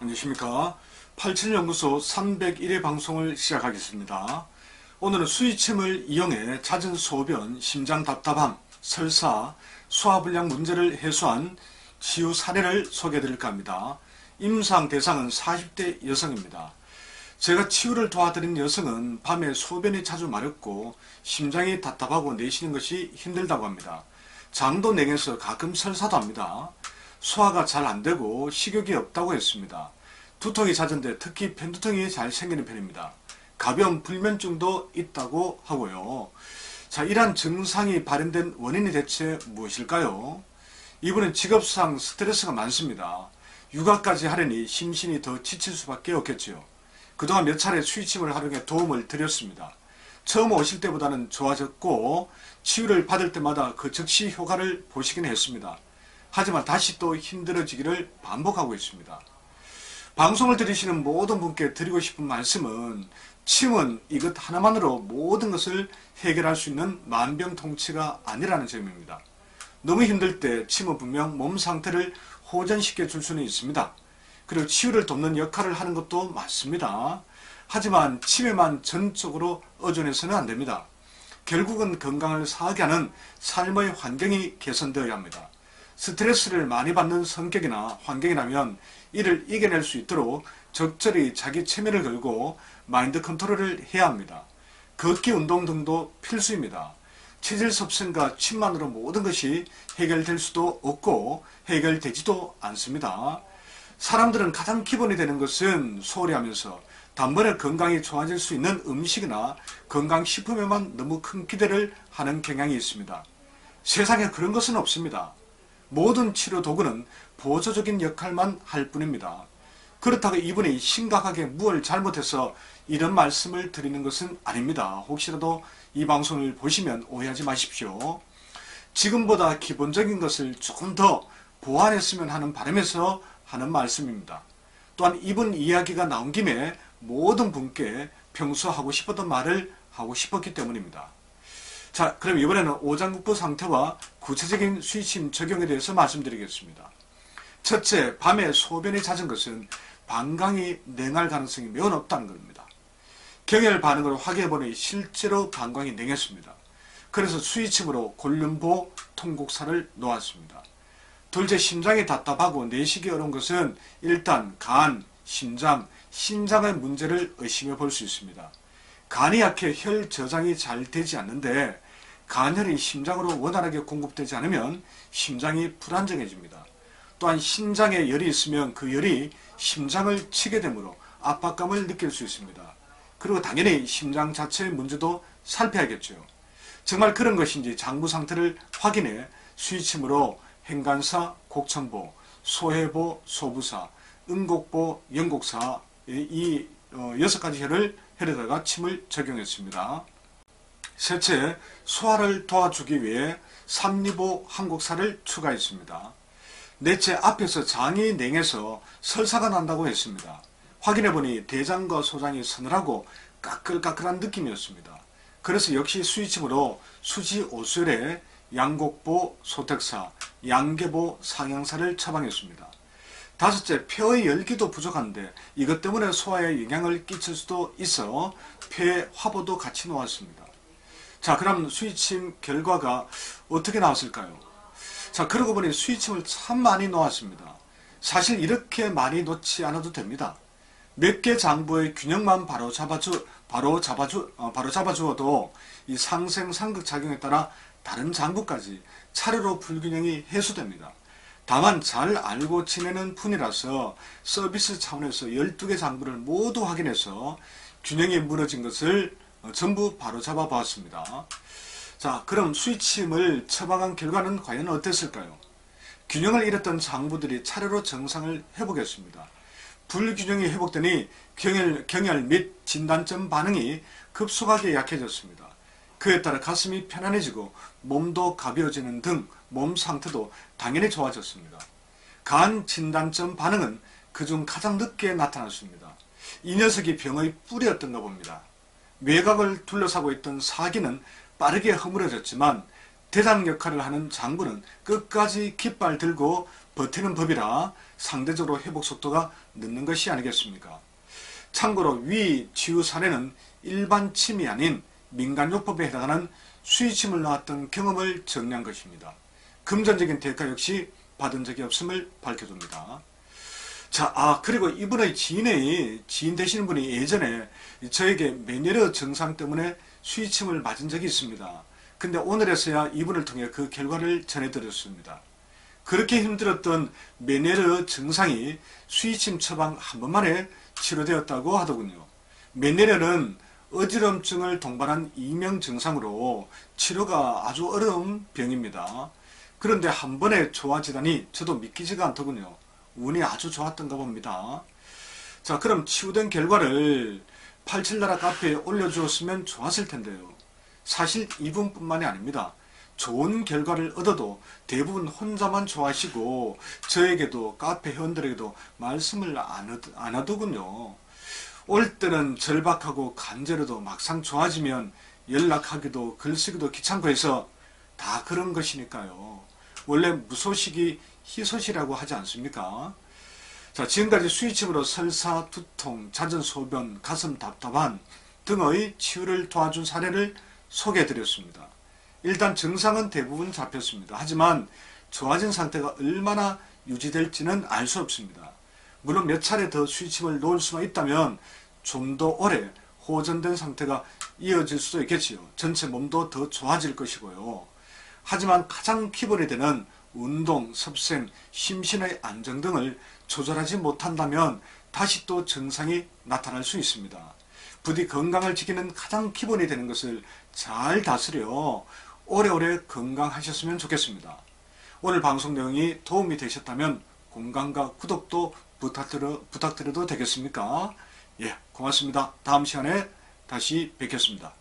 안녕하십니까. 87연구소 301회 방송을 시작하겠습니다. 오늘은 수의침을 이용해 잦은 소변, 심장 답답함, 설사, 소화불량 문제를 해소한 치유 사례를 소개해 드릴까 합니다. 임상 대상은 40대 여성입니다. 제가 치유를 도와드린 여성은 밤에 소변이 자주 마렵고 심장이 답답하고 내쉬는 것이 힘들다고 합니다. 장도 냉해서 가끔 설사도 합니다. 소화가 잘 안되고 식욕이 없다고 했습니다. 두통이 잦은데 특히 편두통이 잘 생기는 편입니다. 가벼운 불면증도 있다고 하고요. 자, 이러한 증상이 발현된 원인이 대체 무엇일까요? 이분은 직업상 스트레스가 많습니다. 육아까지 하려니 심신이 더 지칠 수밖에 없겠지요. 그동안 몇 차례 수의침을 활용해 도움을 드렸습니다. 처음 오실 때보다는 좋아졌고 치유를 받을 때마다 그 즉시 효과를 보시긴 했습니다. 하지만 다시 또 힘들어지기를 반복하고 있습니다. 방송을 들으시는 모든 분께 드리고 싶은 말씀은 침은 이것 하나만으로 모든 것을 해결할 수 있는 만병통치가 아니라는 점입니다. 너무 힘들 때 침은 분명 몸 상태를 호전시켜 줄 수는 있습니다. 그리고 치유를 돕는 역할을 하는 것도 맞습니다. 하지만 침에만 전적으로 의존해서는 안됩니다. 결국은 건강을 상하게 하는 삶의 환경이 개선되어야 합니다. 스트레스를 많이 받는 성격이나 환경이라면 이를 이겨낼 수 있도록 적절히 자기 체면을 걸고 마인드 컨트롤을 해야 합니다. 걷기 운동 등도 필수입니다. 체질 섭생과 침만으로 모든 것이 해결될 수도 없고 해결되지도 않습니다. 사람들은 가장 기본이 되는 것은 소홀히 하면서 단번에 건강이 좋아질 수 있는 음식이나 건강식품에만 너무 큰 기대를 하는 경향이 있습니다. 세상에 그런 것은 없습니다. 모든 치료 도구는 보조적인 역할만 할 뿐입니다. 그렇다고 이분이 심각하게 무엇을 잘못해서 이런 말씀을 드리는 것은 아닙니다. 혹시라도 이 방송을 보시면 오해하지 마십시오. 지금보다 기본적인 것을 조금 더 보완했으면 하는 바람에서 하는 말씀입니다. 또한 이분 이야기가 나온 김에 모든 분께 평소 하고 싶었던 말을 하고 싶었기 때문입니다. 자, 그럼 이번에는 오장육부 상태와 구체적인 수의침 적용에 대해서 말씀드리겠습니다. 첫째, 밤에 소변이 잦은 것은 방광이 냉할 가능성이 매우 높다는 겁니다. 경혈 반응을 확인해보니 실제로 방광이 냉했습니다. 그래서 수의침으로 골륜보 통곡사를 놓았습니다. 둘째, 심장이 답답하고 내쉬기 어려운 것은 일단 간, 심장, 신장의 문제를 의심해 볼 수 있습니다. 간이 약해 혈 저장이 잘 되지 않는데 간혈이 심장으로 원활하게 공급되지 않으면 심장이 불안정해집니다. 또한 신장에 열이 있으면 그 열이 심장을 치게 되므로 압박감을 느낄 수 있습니다. 그리고 당연히 심장 자체의 문제도 살펴야겠죠. 정말 그런 것인지 장부 상태를 확인해 수의침으로 행간사, 곡천보, 소해보, 소부사, 응곡보, 영곡사 이 6가지 혈에다가 침을 적용했습니다. 셋째, 소화를 도와주기 위해 삼리보 항곡사를 추가했습니다. 넷째, 앞에서 장이 냉해서 설사가 난다고 했습니다. 확인해보니 대장과 소장이 서늘하고 까끌까끌한 느낌이었습니다. 그래서 역시 수의침으로 수지 오술에 양곡보 소택사, 양계보 상향사를 처방했습니다. 다섯째, 폐의 열기도 부족한데 이것 때문에 소화에 영향을 끼칠 수도 있어 폐 화보도 같이 놓았습니다. 자, 그럼 수의침 결과가 어떻게 나왔을까요? 자, 그러고 보니 수의침을 참 많이 놓았습니다. 사실 이렇게 많이 놓지 않아도 됩니다. 몇 개 장부의 균형만 바로 잡아주어도 이 상생상극 작용에 따라 다른 장부까지 차례로 불균형이 해소됩니다. 다만 잘 알고 지내는 분이라서 서비스 차원에서 12개 장부를 모두 확인해서 균형이 무너진 것을 전부 바로잡아 보았습니다. 자, 그럼 수의침을 처방한 결과는 과연 어땠을까요? 균형을 잃었던 장부들이 차례로 정상을 회복했습니다. 불균형이 회복되니 경혈 및 진단점 반응이 급속하게 약해졌습니다. 그에 따라 가슴이 편안해지고 몸도 가벼워지는 등 몸 상태도 당연히 좋아졌습니다. 간 진단점 반응은 그중 가장 늦게 나타났습니다. 이 녀석이 병의 뿌리였던가 봅니다. 외곽을 둘러싸고 있던 사기는 빠르게 허물어졌지만 대장 역할을 하는 장부는 끝까지 깃발 들고 버티는 법이라 상대적으로 회복 속도가 늦는 것이 아니겠습니까? 참고로 위 치유 사례는 일반 침이 아닌 민간요법에 해당하는 수의침을 놓았던 경험을 정리한 것입니다. 금전적인 대가 역시 받은 적이 없음을 밝혀둡니다. 자, 그리고 이분의 지인 되시는 분이 예전에 저에게 메니에르 증상 때문에 수의침을 맞은 적이 있습니다. 근데 오늘에서야 이분을 통해 그 결과를 전해드렸습니다. 그렇게 힘들었던 메니에르 증상이 수의침 처방 한 번만에 치료되었다고 하더군요. 메니에르는 어지럼증을 동반한 이명 증상으로 치료가 아주 어려운 병입니다. 그런데 한 번에 좋아지다니 저도 믿기지가 않더군요. 운이 아주 좋았던가 봅니다. 자, 그럼 치유된 결과를 87나라 카페에 올려주었으면 좋았을 텐데요. 사실 이분뿐만이 아닙니다. 좋은 결과를 얻어도 대부분 혼자만 좋아하시고 저에게도 카페 회원들에게도 말씀을 안 하더군요. 올 때는 절박하고 간절해도 막상 좋아지면 연락하기도 글쓰기도 귀찮고 해서 다 그런 것이니까요. 원래 무소식이 희소식이라고 하지 않습니까? 자, 지금까지 수의침으로 설사, 두통, 잦은 소변, 가슴 답답한 등의 치유를 도와준 사례를 소개해드렸습니다. 일단 증상은 대부분 잡혔습니다. 하지만 좋아진 상태가 얼마나 유지될지는 알 수 없습니다. 물론 몇 차례 더 수의침을 놓을 수만 있다면 좀 더 오래 호전된 상태가 이어질 수도 있겠지요. 전체 몸도 더 좋아질 것이고요. 하지만 가장 기본이 되는 운동, 섭생, 심신의 안정 등을 조절하지 못한다면 다시 또 증상이 나타날 수 있습니다. 부디 건강을 지키는 가장 기본이 되는 것을 잘 다스려 오래오래 건강하셨으면 좋겠습니다. 오늘 방송 내용이 도움이 되셨다면 공감과 구독도 부탁드려도 되겠습니까? 예, 고맙습니다. 다음 시간에 다시 뵙겠습니다.